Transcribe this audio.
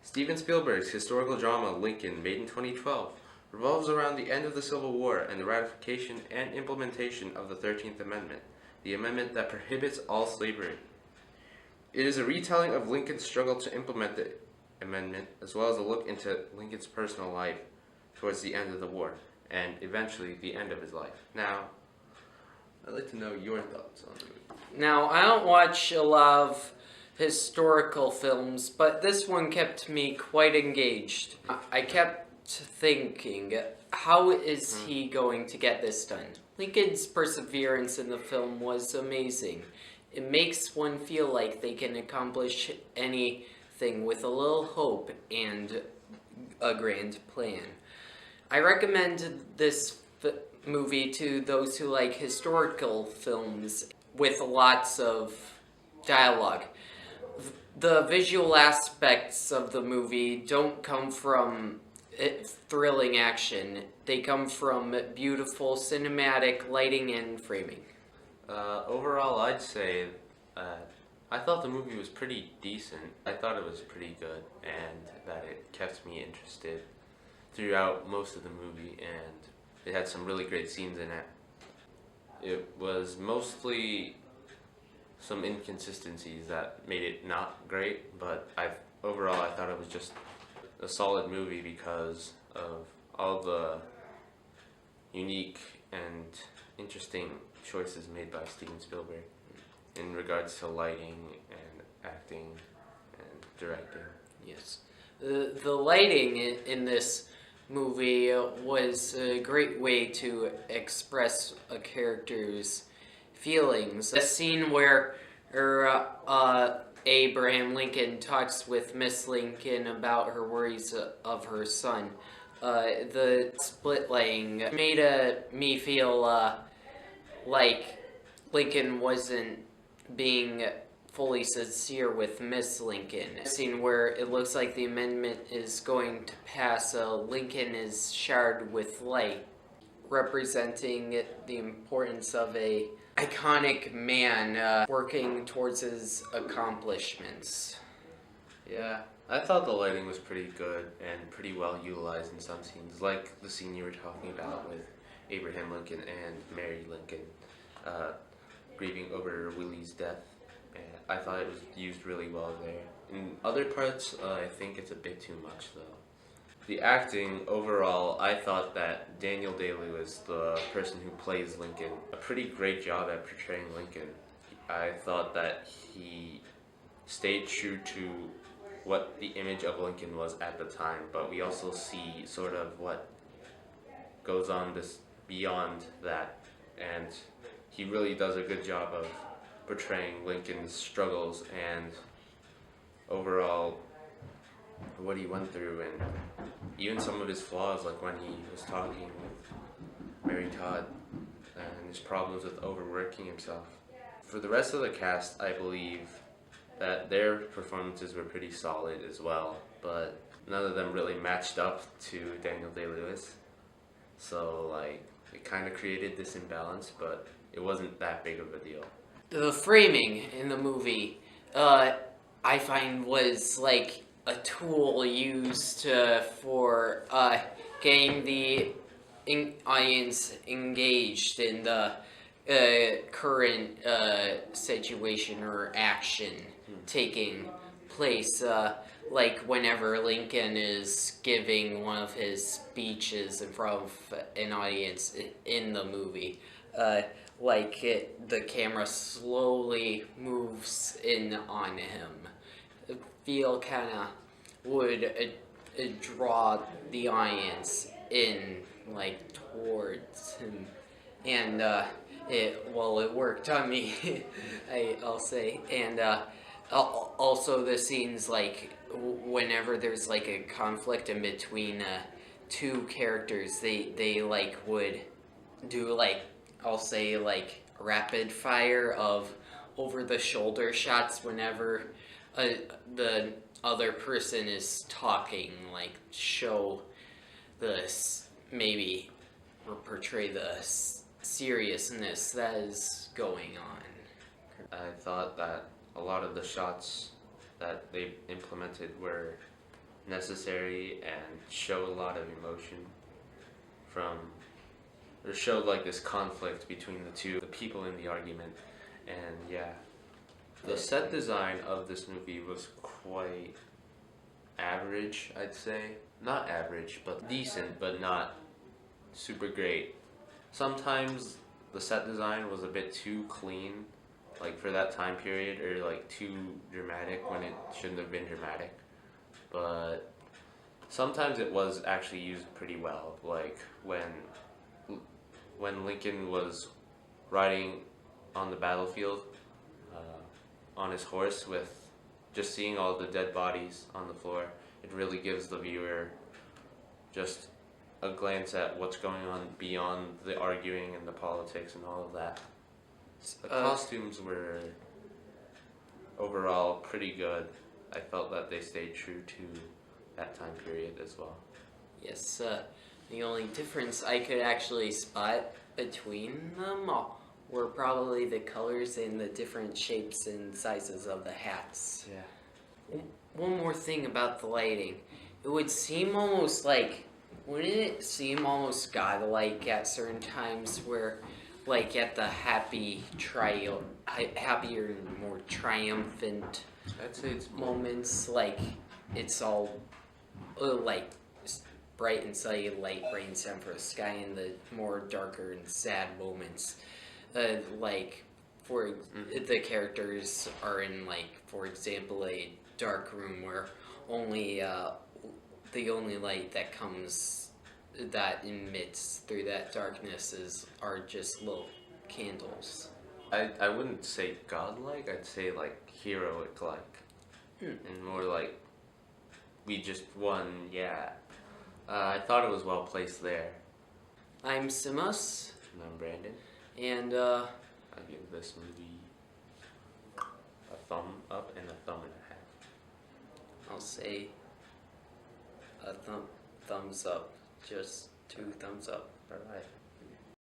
Steven Spielberg's historical drama Lincoln, made in 2012, revolves around the end of the Civil War and the ratification and implementation of the 13th Amendment, the amendment that prohibits all slavery. It is a retelling of Lincoln's struggle to implement the amendment, as well as a look into Lincoln's personal life towards the end of the war, and eventually the end of his life. Now, I'd like to know your thoughts on the movie. Now, I don't watch a lot of historical films, but this one kept me quite engaged. I kept thinking, how is he going to get this done? Lincoln's perseverance in the film was amazing. It makes one feel like they can accomplish anything with a little hope and a grand plan. I recommend this movie to those who like historical films with lots of dialogue. The visual aspects of the movie don't come from thrilling action. They come from beautiful cinematic lighting and framing. Overall, I'd say I thought the movie was pretty decent. I thought it was pretty good, and that it kept me interested throughout most of the movie, and it had some really great scenes in it. It was mostly some inconsistencies that made it not great, but overall I thought it was just a solid movie because of all the unique and interesting choices made by Steven Spielberg in regards to lighting and acting and directing. Yes. The lighting in this movie was a great way to express a character's feelings. A scene where Abraham Lincoln talks with Miss Lincoln about her worries of her son. The split lighting made me feel like Lincoln wasn't being fully sincere with Miss Lincoln. A scene where it looks like the amendment is going to pass, Lincoln is showered with light, representing the importance of a iconic man working towards his accomplishments. Yeah, I thought the lighting was pretty good and pretty well utilized in some scenes, like the scene you were talking about with Abraham Lincoln and Mary Lincoln grieving over Willie's death. And I thought it was used really well there. In other parts, I think it's a bit too much though. The acting, overall, I thought that Daniel Day-Lewis, the person who plays Lincoln, a pretty great job at portraying Lincoln. I thought that he stayed true to what the image of Lincoln was at the time, but we also see sort of what goes on this beyond that, and he really does a good job of portraying Lincoln's struggles and overall what he went through, and even some of his flaws, like when he was talking with Mary Todd and his problems with overworking himself. For the rest of the cast, I believe that their performances were pretty solid as well, but none of them really matched up to Daniel Day-Lewis. So it kind of created this imbalance, but it wasn't that big of a deal. The framing in the movie, I find, was like a tool used for getting the audience engaged in the current situation or action taking place. Like whenever Lincoln is giving one of his speeches in front of an audience in the movie. The camera slowly moves in on him. I feel kind of would draw the audience in, towards him. And it worked on me, I'll say. And also the scenes, whenever there's a conflict in between two characters, they would do I'll say rapid fire of over the shoulder shots whenever the other person is talking, show maybe or portray the seriousness that is going on. I thought that a lot of the shots that they implemented were necessary and show a lot of emotion from, or showed like this conflict between the people in the argument. And yeah, the set design of this movie was quite average, I'd say. Not average, but decent, but not super great. Sometimes the set design was a bit too clean, like for that time period, or like too dramatic when it shouldn't have been dramatic. But sometimes it was actually used pretty well, like when Lincoln was riding on the battlefield on his horse, with just seeing all the dead bodies on the floor, it really gives the viewer just a glance at what's going on beyond the arguing and the politics and all of that. The costumes were overall pretty good. I felt that they stayed true to that time period as well. Yes, the only difference I could actually spot between them were probably the colors and the different shapes and sizes of the hats. Yeah. One more thing about the lighting. It would seem almost like, wouldn't it seem almost godlike at certain times where, like at the happier and more triumphant I'd say it's moments, like it's all like bright and sunny, light rains down from the sky, and the more darker and sad moments, like the characters are in, like, for example, a dark room where only the only light that emits through that darkness are just little candles. I wouldn't say godlike, I'd say like heroic like. And more like we just won, yeah. I thought it was well placed there. I'm Simus, And I'm Brandon. and I give this movie a thumb up and a thumb and a half. I'll say a thumbs up, just 2 thumbs up. Alright.